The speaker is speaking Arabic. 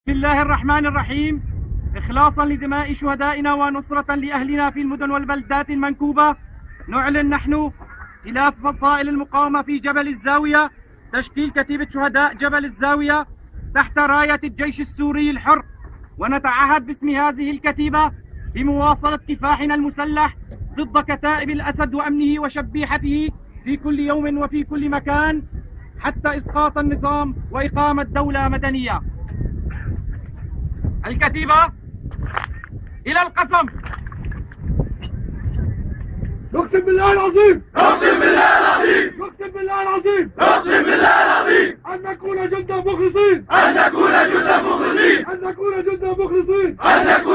بسم الله الرحمن الرحيم. إخلاصا لدماء شهدائنا ونصرة لأهلنا في المدن والبلدات المنكوبة، نعلن نحن خلاف فصائل المقاومة في جبل الزاوية تشكيل كتيبة شهداء جبل الزاوية تحت راية الجيش السوري الحر، ونتعهد باسم هذه الكتيبة بمواصلة كفاحنا المسلح ضد كتائب الأسد وأمنه وشبيحته في كل يوم وفي كل مكان حتى إسقاط النظام وإقامة دولة مدنية. الكتيبة إلى القسم. نقسم بالله العظيم، نقسم بالله العظيم، نقسم بالله العظيم، نقسم بالله العظيم أن نكون جندا مخلصين، أن نكون جندا مخلصين، أن نكون جندا مخلصين، أن نكون